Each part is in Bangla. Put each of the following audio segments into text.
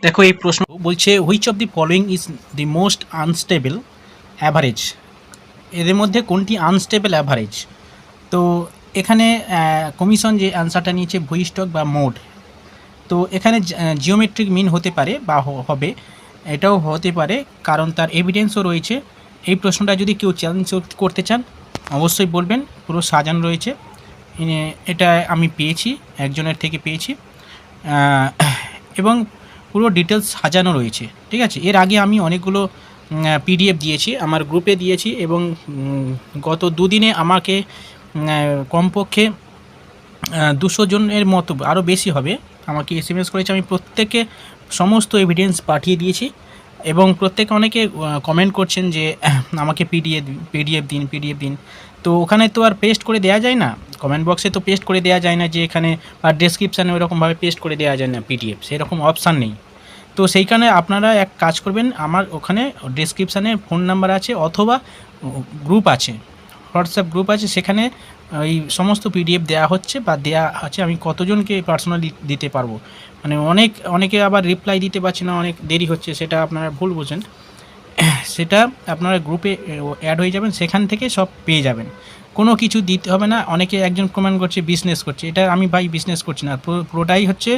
দেখো এই প্রশ্ন বলছে which of the following is the most unstable average, এদের মধ্যে কোনটি আনস্টেবল অ্যাভারেজ। তো এখানে কমিশন যে অ্যান্সারটা নিয়েছে ভূইষ্ঠক বা মোড, তো এখানে জিওমেট্রিক মিন হতে পারে বা হবে, এটাও হতে পারে কারণ তার এভিডেন্সও রয়েছে। এই প্রশ্নটা যদি কেউ চ্যালেঞ্জ করতে চান অবশ্যই বলবেন, পুরো সাজানো রয়েছে। এটা আমি পেয়েছি, একজনের থেকে পেয়েছি এবং পুরো ডিটেলস সাজানো রয়েছে, ঠিক আছে। এর আগে আমি অনেকগুলো পিডিএফ দিয়েছি, আমার গ্রুপে দিয়েছি এবং গত দুদিনে আমাকে কমপক্ষে 200 জনের মতো, আরও বেশি হবে, আমাকে এসএমএস করেছে। আমি প্রত্যেককে সমস্ত এভিডেন্স পাঠিয়ে দিয়েছি এবং প্রত্যেকে অনেকে কমেন্ট করছেন যে আমাকে পিডিএফ দিন। তো ওখানে তো আর পেস্ট করে দেওয়া যায় না, কমেন্ট বক্সে তো পেস্ট করে দেওয়া যায় না, যে এখানে আর ডেসক্রিপশানে ওরকমভাবে পেস্ট করে দেওয়া যায় না পিডিএফ, সেরকম অপশান নেই। তো সেইখানে আপনারা এক কাজ করবেন, আমার ওখানে ডেসক্রিপশানে ফোন নাম্বার আছে অথবা গ্রুপ আছে, হোয়াটসঅ্যাপ গ্রুপ আছে, সেখানে এই সমস্ত পিডিএফ দেওয়া হচ্ছে বা দেওয়া আছে। আমি কতজনকে পার্সোনালি দিতে পারবো, মানে অনেকে আবার রিপ্লাই দিতে পারছে না, অনেক দেরি হচ্ছে, সেটা আপনারা ভুল বোঝেন। সেটা আপনারা গ্রুপে অ্যাড হয়ে যাবেন, সেখান থেকে সব পেয়ে যাবেন, কোনো কিছু দিতে হবে না। অনেকে একজন কমেন্ট করছে বিজনেস করছে, এটা আমি ভাই বিজনেস করছি না, পুরোটাই হচ্ছে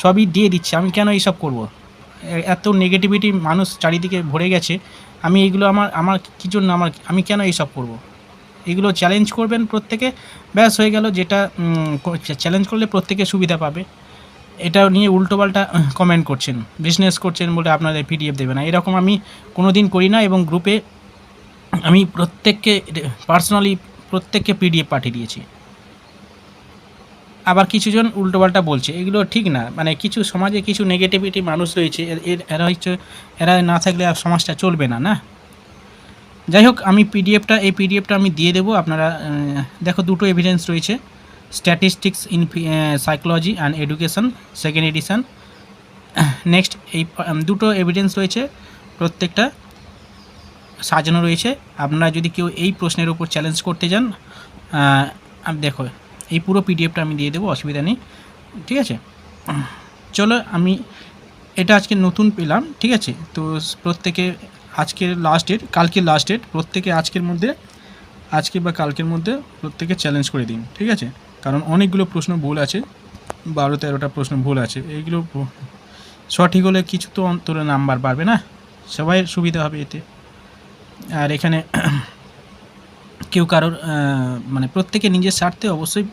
সবই দিয়ে দিচ্ছি, আমি কেন এইসব করব। এত নেগেটিভিটি মানুষ চারিদিকে ভরে গেছে, আমি এইগুলো আমার কী জন্য, আমি কেন এইসব করব। এগুলো চ্যালেঞ্জ করবেন প্রত্যেকে, ব্যাস হয়ে গেল। যেটা চ্যালেঞ্জ করলে প্রত্যেকে সুবিধা পাবে। এটা নিয়ে উল্টোপাল্টা কমেন্ট করছেন, বিজনেস করছেন বলে আপনাদের পিডিএফ দেবে না, এরকম আমি কোনো দিন করি না। এবং গ্রুপে আমি প্রত্যেককে পার্সোনালি প্রত্যেককে পিডিএফ পাঠিয়ে দিয়েছি। আবার কিছুজন উল্টোপাল্টা বলছে, এগুলো ঠিক না, মানে কিছু সমাজে কিছু নেগেটিভিটি মানুষ রয়েছে, এরা না থাকলে আর সমাজটা চলবে না, না। যাই হোক, আমি এই পিডিএফটা আমি দিয়ে দেবো। আপনারা দেখো, দুটো এভিডেন্স রয়েছে, statistics in psychology and education, second addition. Next এই দুটো এভিডেন্স রয়েছে, প্রত্যেকটা সাজানো রয়েছে। আপনারা যদি কেউ এই প্রশ্নের উপর চ্যালেঞ্জ করতে যান, দেখো এই পুরো পিডিএফটা আমি দিয়ে দেবো, অসুবিধা নেই, ঠিক আছে। চলো, আমি এটা আজকে নতুন পেলাম, ঠিক আছে। তো প্রত্যেকে আজকের লাস্ট ডেট, কালকের লাস্ট ডেট, প্রত্যেকে আজকে বা কালকের মধ্যে প্রত্যেকে চ্যালেঞ্জ করে দিন, ঠিক আছে। কারণ অনেকগুলো প্রশ্ন ভুল আছে, 12-13টা প্রশ্ন ভুল আছে, এইগুলো সঠিক হলে কিছু তো অন্তরে নাম্বার বাড়বে না, সবাই সুবিধা হবে এতে। আর এখানে কেউ কারোর মানে প্রত্যেকে নিজের স্বার্থে অবশ্যই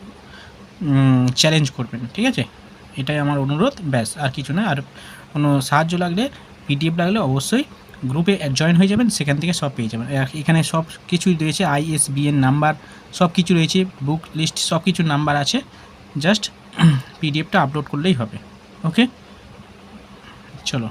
চ্যালেঞ্জ করবেন, ঠিক আছে, এটাই আমার অনুরোধ, ব্যাস, আর কিছু না। আর কোনো সাহায্য লাগলে, পিডিএফ লাগলে অবশ্যই গ্রুপে জয়েন হয়ে যাবেন, সেখান থেকে সব পেয়ে যাবেন। এখানে সব কিছুই রয়েছে, ISBN নাম্বার সব কিছু রয়েছে, বুক লিস্ট সব কিছু নাম্বার আছে, জাস্ট পিডিএফটা আপলোড করলেই হবে। ওকে, চলো।